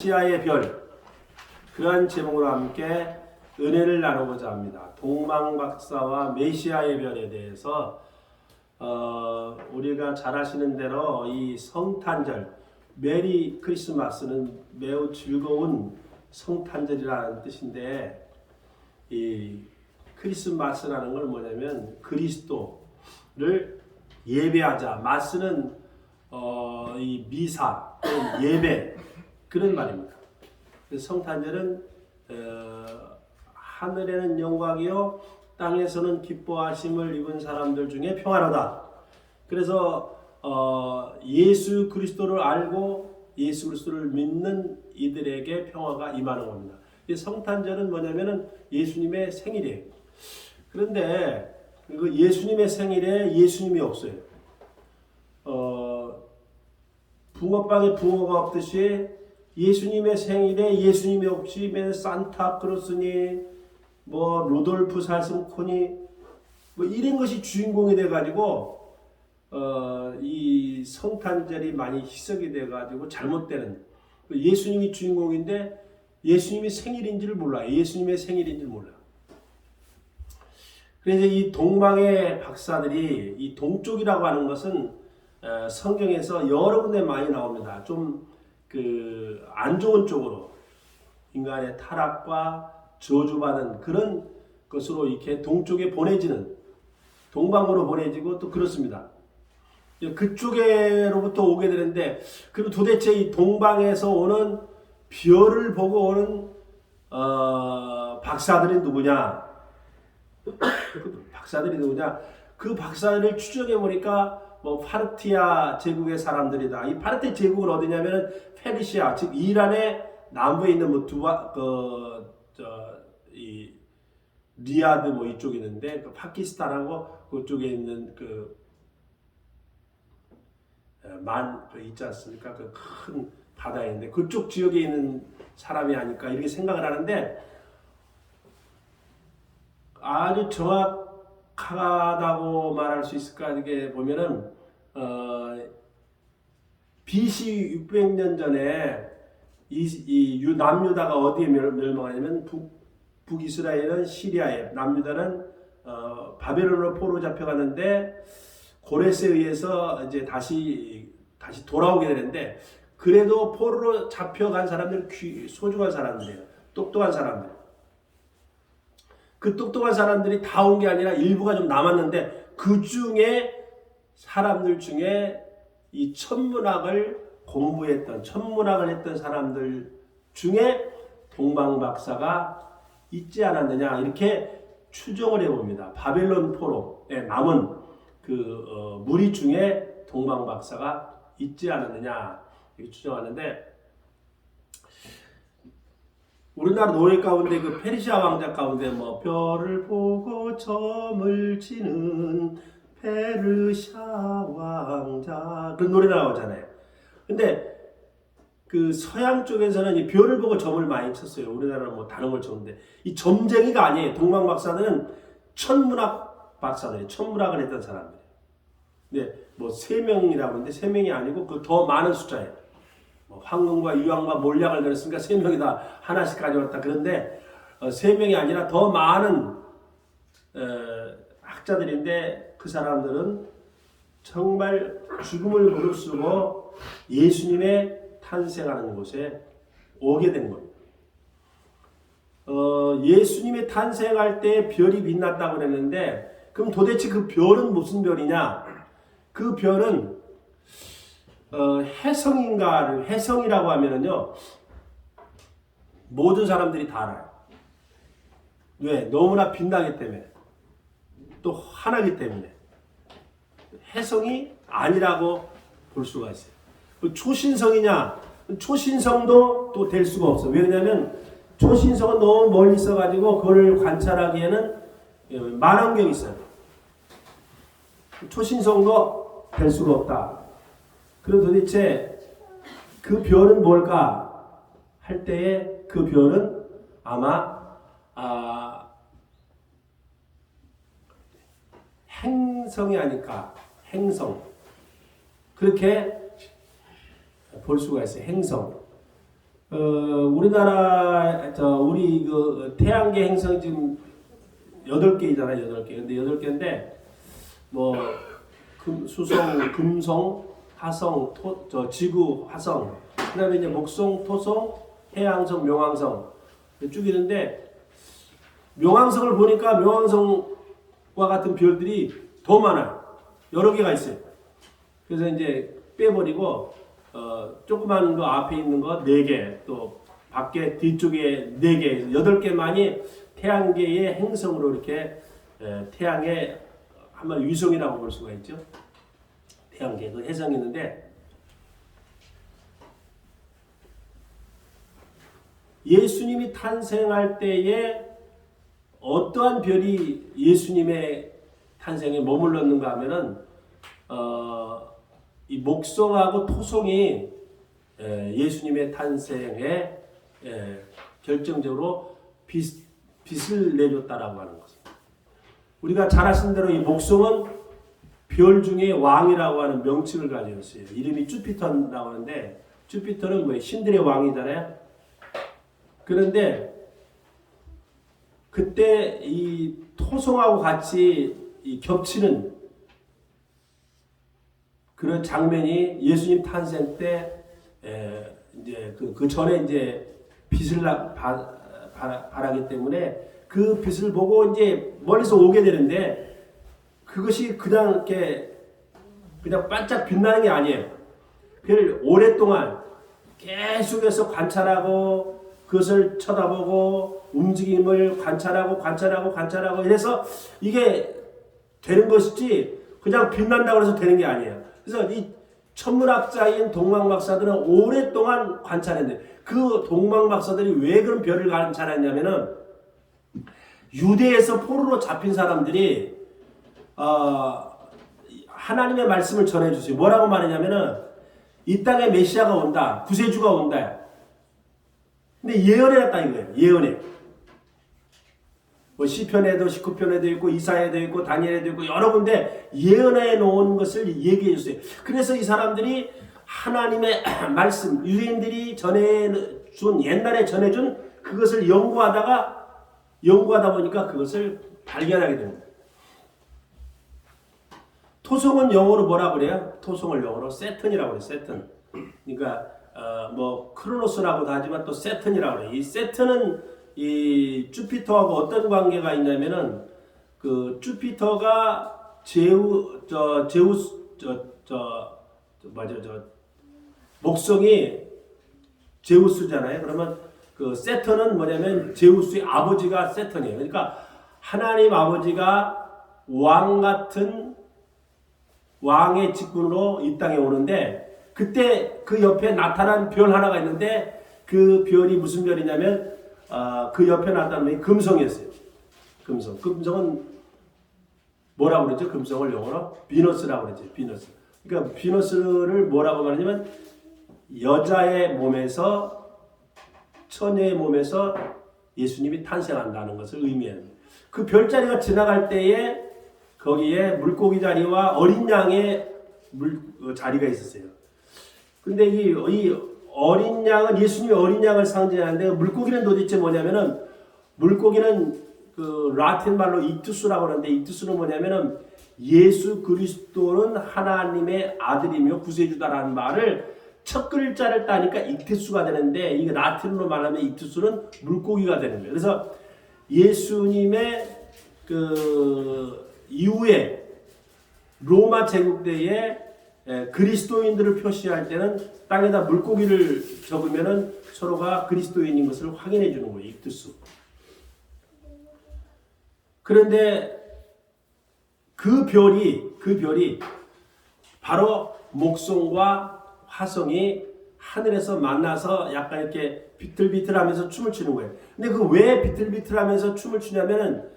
메시아의 별, 그러한 제목으로 함께 은혜를 나누고자 합니다. 동방박사와 메시아의 별에 대해서 우리가 잘 아시는 대로 이 성탄절, 메리 크리스마스는 매우 즐거운 성탄절이라는 뜻인데, 이 크리스마스라는 건 뭐냐면 그리스도를 예배하자. 마스는 이 미사, 예배, 그런 말입니다. 성탄절은 하늘에는 영광이요 땅에서는 기뻐하심을 입은 사람들 중에 평안하다. 그래서 예수 그리스도를 알고 예수 그리스도를 믿는 이들에게 평화가 임하는 겁니다. 성탄절은 뭐냐면은 예수님의 생일이에요. 그런데 그 예수님의 생일에 예수님이 없어요. 붕어빵에 붕어가 없듯이 예수님의 생일에 예수님이 없이 맨 산타크로스니 뭐 루돌프 사슴코니 뭐 이런 것이 주인공이 돼가지고 이 성탄절이 많이 희석이 돼가지고 잘못되는, 예수님이 주인공인데 예수님이 생일인지를 몰라요. 예수님의 생일인지를 몰라요. 그래서 이 동방의 박사들이, 이 동쪽이라고 하는 것은 성경에서 여러 군데 많이 나옵니다. 좀 안 좋은 쪽으로 인간의 타락과 저주받은 그런 것으로 이렇게 동쪽에 보내지는, 동방으로 보내지고 또 그렇습니다. 그쪽으로부터 오게 되는데, 그럼 도대체 이 동방에서 오는 별을 보고 오는 박사들이 누구냐? 박사들이 누구냐? 그 박사들을 추정해 보니까 뭐 파르티아 제국의 사람들이다. 이 파르티아 제국은 어디냐면은 페르시아, 즉 이란의 남부에 있는 뭐 이 리야드 뭐 이쪽에 있는데, 그 파키스탄하고 그쪽에 있는 있지 않습니까? 그 큰 바다에 있는데 그쪽 지역에 있는 사람이 아닐까 이렇게 생각을 하는데, 아주 정확하다고 말할 수 있을까? 이게 보면은 BC 600년 전에 이 남유다가 어디에 멸망하냐면 북이스라엘은 시리아에, 남유다는 바벨론으로 포로 잡혀갔는데 고레스에 의해서 이제 다시 돌아오게 되는데, 그래도 포로로 잡혀간 사람들은 소중한 사람들이에요. 똑똑한 사람들. 그 똑똑한 사람들이 다 온 게 아니라 일부가 좀 남았는데, 그 중에 사람들 중에 이 천문학을 공부했던, 천문학을 했던 사람들 중에 동방박사가 있지 않았느냐 이렇게 추정을 해봅니다. 바벨론 포로에 남은 무리 중에 동방박사가 있지 않았느냐 이렇게 추정하는데, 우리나라 노래 가운데 그 페르시아 왕자 가운데 뭐 별을 보고 점을 치는 페르시아 왕자 그런 노래 나오잖아요. 근데 그 서양 쪽에서는 이 별을 보고 점을 많이 쳤어요. 우리나라는 뭐 다른 걸 쳤는데, 이 점쟁이가 아니에요. 동방 박사들은 천문학 박사들이에요. 천문학을 했던 사람들이에요. 근데 뭐 3명이라고 하는데 3명이 아니고 그 더 많은 숫자예요. 뭐 황금과 유황과 몰약을 그렸으니까 3명이 다 하나씩 가져왔다. 그런데 3명이 아니라 더 많은 학자들인데, 그 사람들은 정말 죽음을 무릅쓰고 예수님의 탄생하는 곳에 오게 된 겁니다. 예수님의 탄생할 때 별이 빛났다고 그랬는데, 그럼 도대체 그 별은 무슨 별이냐? 그 별은 혜성이라고 하면은요, 모든 사람들이 다 알아요. 왜? 너무나 빛나기 때문에, 또 하나기 때문에. 혜성이 아니라고 볼 수가 있어요. 초신성이냐? 초신성도 또 될 수가 없어. 왜냐하면 초신성은 너무 멀리 있어가지고 그걸 관찰하기에는 만원경이 있어요. 초신성도 될 수가 없다. 그럼 도대체 그 별은 뭘까 할 때에, 그 별은 아마 행성이 아닐까. 행성. 그렇게 볼 수가 있어요. 행성. 우리나라 우리 그 태양계 행성이 지금 8개이잖아요. 8개. 근데 8개인데 뭐 수성, 금성, 화성, 지구, 화성. 그다음에 이제 목성, 토성, 해왕성, 명왕성 쭉 있는데 명왕성을 보니까 명왕성과 같은 별들이 더 많아요. 여러 개가 있어요. 그래서 이제 빼버리고 조그만 거 앞에 있는 거 4개, 또 밖에 뒤쪽에 4개, 8개만이 태양계의 행성으로 이렇게 태양의 한마디 위성이라고 볼 수가 있죠. 태양계 그 해성이 있는데 예수님이 탄생할 때에 어떠한 별이 예수님의 탄생에 머물렀는가 하면은 이 목성하고 토성이 예수님의 탄생에 결정적으로 빛을 내줬다라고 하는 것입니다. 우리가 잘 아시는 대로 이 목성은 별 중에 왕이라고 하는 명칭을 가지고 있어요. 이름이 주피터라고 하는데 주피터는 뭐 신들의 왕이잖아요. 그런데 그때 이 토성하고 같이 이 겹치는 그런 장면이 예수님 탄생 때 이제 그 전에 이제 빛을 발하기 때문에 그 빛을 보고 이제 멀리서 오게 되는데 그것이 그냥 이렇게 그냥 반짝 빛나는 게 아니에요. 그걸 오랫동안 계속해서 관찰하고 그것을 쳐다보고 움직임을 관찰하고 이래서 이게 되는 것이지 그냥 빛난다고 해서 되는 게 아니에요. 그래서 이 천문학자인 동방박사들은 오랫동안 관찰했는데 그 동방박사들이 왜 그런 별을 관찰했냐면은 유대에서 포로로 잡힌 사람들이 하나님의 말씀을 전해주세요. 뭐라고 말하냐면은 이 땅에 메시아가 온다, 구세주가 온다. 근데 예언해놨다 이거예요. 예언해. 뭐 시편에도 19편에도 있고 이사야에도 있고 다니엘에도 있고 여러 군데 예언해 놓은 것을 얘기해 줬어요. 그래서 이 사람들이 하나님의 말씀, 유대인들이 전해준 옛날에 전해준 그것을 연구하다 보니까 그것을 발견하게 됩니다. 토성은 영어로 뭐라 그래요? 토성을 영어로 세턴이라고 그래요. 세턴. 그러니까 뭐 크로노스라고도 하지만 또 세턴이라고 그래요. 이 세턴은 이 주피터하고 어떤 관계가 있냐면은 그 주피터가 목성이 제우스잖아요. 그러면 그 세턴은 뭐냐면 제우스의 아버지가 세턴이에요. 그러니까 하나님 아버지가 왕 같은 왕의 직분으로 이 땅에 오는데 그때 그 옆에 나타난 별 하나가 있는데 그 별이 무슨 별이냐면 그 옆에 나타난 게 금성이었어요. 금성은 뭐라고 그러죠? 금성을 영어로 비너스라고 그러죠. 비너스. 그러니까 비너스를 뭐라고 말하냐면 여자의 몸에서 처녀의 몸에서 예수님이 탄생한다는 것을 의미해요. 그 별자리가 지나갈 때에 거기에 물고기 자리와 어린 양의 자리가 있었어요. 근데 이 어린 양은 예수님이 어린 양을 상징하는데 물고기는 도대체 뭐냐면은 물고기는 그 라틴 말로 익투스라고 하는데 익투스는 뭐냐면은 예수 그리스도는 하나님의 아들이며 구세주다라는 말을 첫 글자를 따니까 익투스가 되는데 이게 라틴으로 말하면 익투스는 물고기가 되는 거예요. 그래서 예수님의 그 이후에 로마 제국 때에 그리스도인들을 표시할 때는 땅에다 물고기를 적으면은 서로가 그리스도인인 것을 확인해 주는 거예요. 익투스. 그런데 그 별이 바로 목성과 화성이 하늘에서 만나서 약간 이렇게 비틀비틀하면서 춤을 추는 거예요. 근데 그 왜 비틀비틀하면서 춤을 추냐면은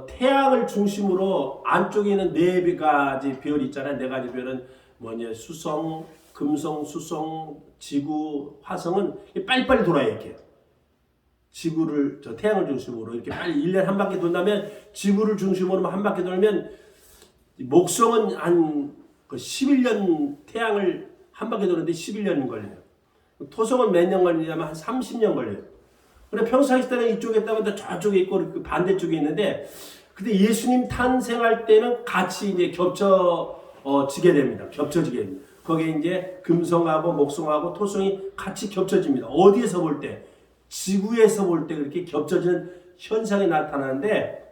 태양을 중심으로 안쪽에 있는 4가지 별이 있잖아요. 4가지 별은 뭐냐 수성, 금성, 수성, 지구, 화성은 빨리빨리 돌아요. 이렇게 지구를 태양을 중심으로 이렇게 빨리 1년 한 바퀴 돈다면 지구를 중심으로 한 바퀴 돌면 목성은 한 11년 태양을 한 바퀴 도는데 11년 걸려요. 토성은 몇 년 걸리냐면 한 30년 걸려요. 근데 평상시 때는 이쪽에 있다면 저쪽에 있고 그 반대쪽에 있는데, 근데 예수님 탄생할 때는 같이 이제 겹쳐지게 됩니다. 겹쳐지게 됩니다. 거기에 이제 금성하고 목성하고 토성이 같이 겹쳐집니다. 어디에서 볼 때? 지구에서 볼 때 그렇게 겹쳐지는 현상이 나타나는데,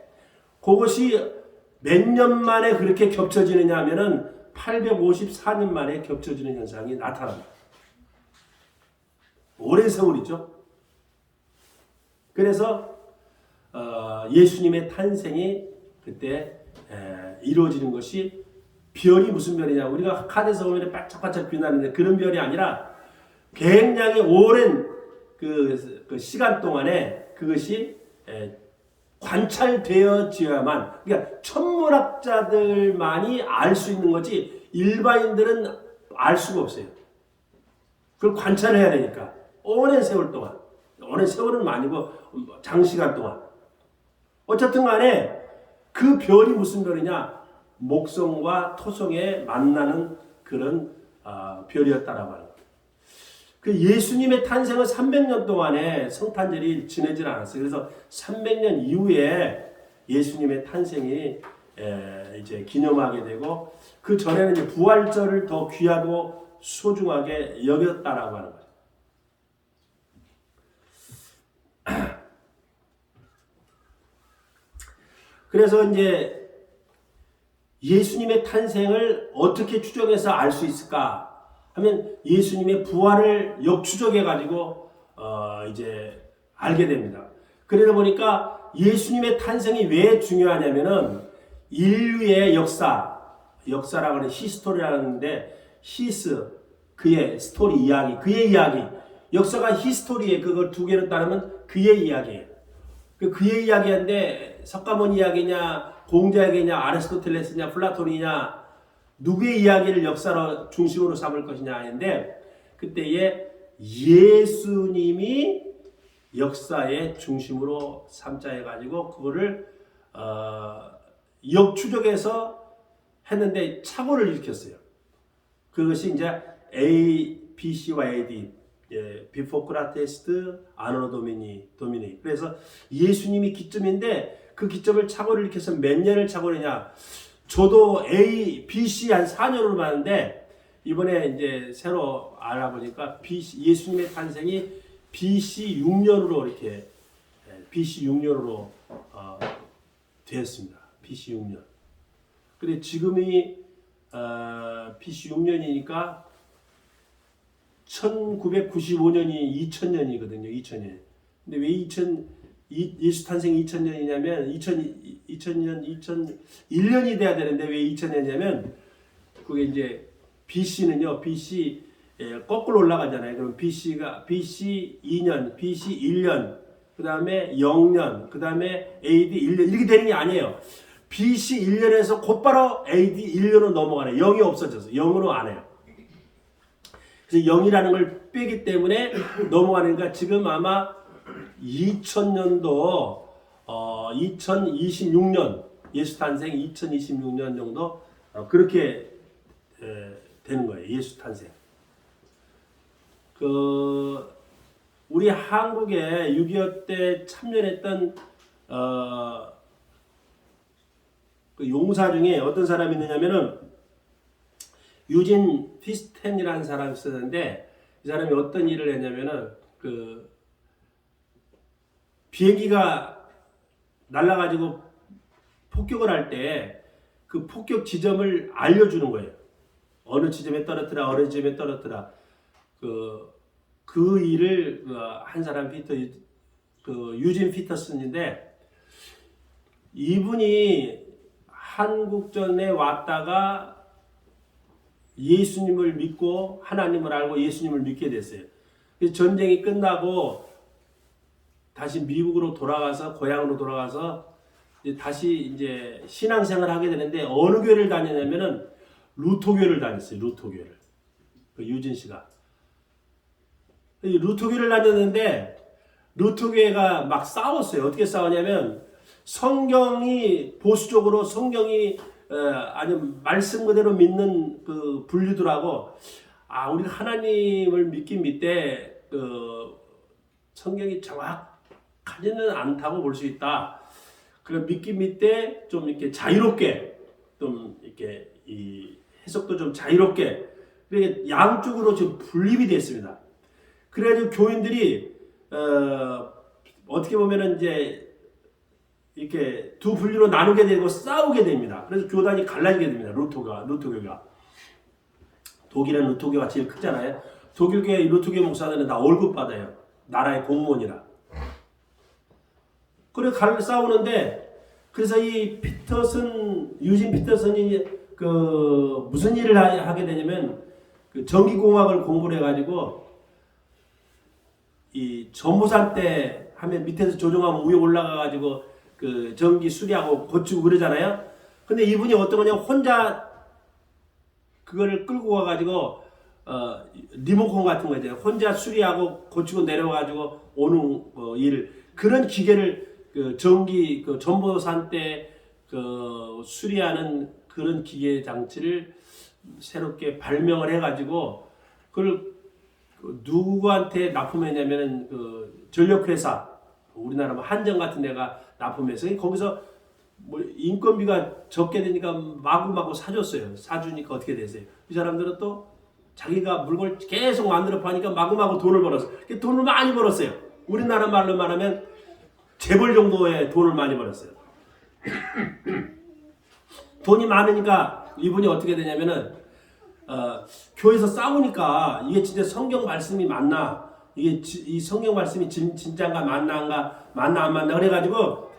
그것이 몇 년 만에 그렇게 겹쳐지느냐 하면은 854년 만에 겹쳐지는 현상이 나타납니다. 오랜 세월이죠. 그래서 예수님의 탄생이 그때 이루어지는 것이, 별이 무슨 별이냐, 우리가 카드에서 보면 반짝반짝 빛나는데 그런 별이 아니라 굉장히 오랜 그 시간 동안에 그것이 관찰되어져야만, 그러니까 천문학자들만이 알 수 있는 거지 일반인들은 알 수가 없어요. 그걸 관찰해야 되니까 오랜 세월 동안, 오랜 세월은 아니고 장시간 동안, 어쨌든 간에 그 별이 무슨 별이냐, 목성과 토성에 만나는 그런 별이었다라고 하는 거예요. 그 예수님의 탄생은 300년 동안에 성탄절이 지내질 않았어요. 그래서 300년 이후에 예수님의 탄생이 이제 기념하게 되고, 그 전에는 이제 부활절을 더 귀하고 소중하게 여겼다라고 하는 거예요. 그래서 이제 예수님의 탄생을 어떻게 추정해서 알 수 있을까 하면, 예수님의 부활을 역추적해 가지고 이제 알게 됩니다. 그러다 보니까 예수님의 탄생이 왜 중요하냐면은, 인류의 역사라고 하는 히스토리라는데, 히스 그의 스토리, 이야기, 그의 이야기, 역사가 히스토리에 그걸 두 개로 따르면 그의 이야기예요. 그의 이야기인데 석가모니 이야기냐, 공자 이야기냐, 아리스토텔레스냐, 플라톤이냐, 누구의 이야기를 역사로 중심으로 삼을 것이냐 하는데, 그때에 예수님이 역사의 중심으로 삼자 해가지고 그거를 역추적해서 했는데 착오를 일으켰어요. 그것이 이제 BC와 AD, 비포 크라테스트 아노 도미니. 그래서 예수님이 기점인데, 그 기점을 착오를 일으켜서 몇 년을 착오했냐? 저도 BC 한 4년으로 봤는데, 이번에 이제 새로 알아보니까 예수님의 탄생이 BC 6년으로 이렇게 BC 6년으로 되었습니다. BC 6년. 근데 지금이 BC 6년이니까 1995년이 2000년이거든요. 2000년. 근데 왜 예수 탄생이 2000년이냐면 2001년이 돼야 되는데 왜 2000년이냐면, 그게 이제 BC는요. BC 거꾸로 올라가잖아요. 그럼 BC가 BC 2년, BC 1년, 그다음에 0년, 그다음에 AD 1년 이렇게 되는 게 아니에요. BC 1년에서 곧바로 AD 1년으로 넘어가네. 0이 없어져서 0으로 안 해요. 그래서 0이라는 걸 빼기 때문에 넘어가니까 지금 아마 2000년도 2026년 예수 탄생 2026년 정도 그렇게 되는 거예요. 예수 탄생. 우리 한국에 6.25 때 참전했던 그 용사 중에 어떤 사람이 있느냐면은 유진 피스텐이라는 사람이 있었는데, 이 사람이 어떤 일을 했냐면은 그 비행기가 날아가지고 폭격을 할 때 그 폭격 지점을 알려주는 거예요. 어느 지점에 떨어뜨라, 어느 지점에 떨어뜨라. 그 일을 한 사람 유진 피터슨인데, 이분이 한국전에 왔다가 예수님을 믿고 하나님을 알고 예수님을 믿게 됐어요. 전쟁이 끝나고 다시 미국으로 돌아가서, 고향으로 돌아가서 다시 이제 신앙생활을 하게 되는데, 어느 교회를 다녔냐면은 루터교를 다녔어요. 루터교를. 유진 씨가. 루터교를 다녔는데, 루터교회가 막 싸웠어요. 어떻게 싸웠냐면, 성경이 보수적으로 성경이 아니 말씀 그대로 믿는 그 분류들하고, 우리가 하나님을 믿긴 믿되 성경이 정확하지는 않다고 볼 수 있다. 그래 믿긴 믿되 좀 이렇게 자유롭게 좀 이렇게 이 해석도 좀 자유롭게 그게 양쪽으로 지금 분립이 됐습니다. 그래가지고 교인들이 어떻게 보면은 이제 이렇게 두 분류로 나누게 되고 싸우게 됩니다. 그래서 교단이 갈라지게 됩니다. 루터교가. 독일은 루터교가 제일 크잖아요. 독일교의 루터교 목사들은 다 월급 받아요. 나라의 공무원이라. 그래 싸우는데 그래서 이 유진 피터슨이 무슨 일을 하게 되냐면 전기공학을 공부를 해가지고 이 전보살 때 하면 밑에서 조종하면 위에 올라가가지고 전기 수리하고 고치고 그러잖아요. 근데 이분이 어떤 거냐 혼자 그거를 끌고 가가지고 리모컨 같은 거 있잖아요. 혼자 수리하고 고치고 내려와가지고 오는 일 그런 기계를 전기 전보산 때 수리하는 그런 기계 장치를 새롭게 발명을 해가지고 그걸 누구한테 납품했냐면은 전력회사 우리나라 한정 같은 데가 납품해서 거기서 뭐 인건비가 적게 되니까 마구마구 사줬어요. 사주니까 어떻게 되세요? 이 사람들은 또 자기가 물건을 계속 만들어 파니까 마구마구 돈을 벌었어요. 돈을 많이 벌었어요. 우리나라 말로 말하면 재벌 정도의 돈을 많이 벌었어요. 돈이 많으니까 이분이 어떻게 되냐면은 교회에서 싸우니까 이게 진짜 성경 말씀이 맞나? 이게 이 성경 말씀이 진짜인가 맞나 안 맞나 그래가지고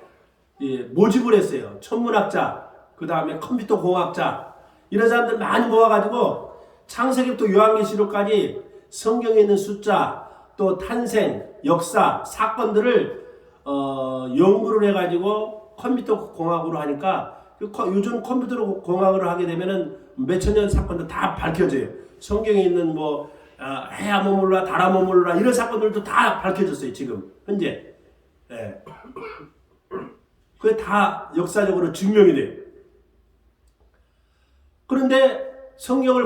모집을 했어요. 천문학자, 그 다음에 컴퓨터 공학자 이런 사람들 많이 모아가지고 창세기부터 요한계시록까지 성경에 있는 숫자 또 탄생, 역사, 사건들을 연구를 해가지고 컴퓨터 공학으로 하니까 요즘 컴퓨터 공학으로 하게 되면은 몇천 년 사건도 다 밝혀져요. 성경에 있는 해야 머물라 달아 머물라 이런 사건들도 다 밝혀졌어요. 지금 현재. 예. 그게 다 역사적으로 증명이 돼요. 그런데 성경을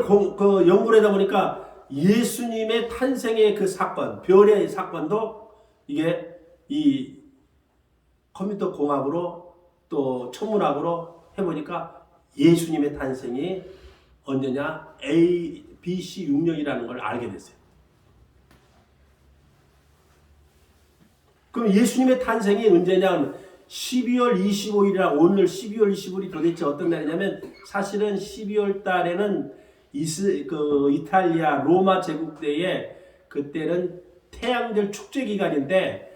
연구를 하다 보니까 예수님의 탄생의 그 사건, 별의 사건도 이게 이 컴퓨터 공학으로 또 천문학으로 해보니까 예수님의 탄생이 언제냐? BC 6년이라는 걸 알게 됐어요. 그럼 예수님의 탄생이 언제냐? 12월 25일이라 오늘 12월 25일이 도대체 어떤 날이냐면 사실은 12월 달에는 이탈리아 로마 제국 때에 그때는 태양절 축제 기간인데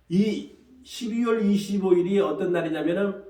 이 12월 25일이 어떤 날이냐면은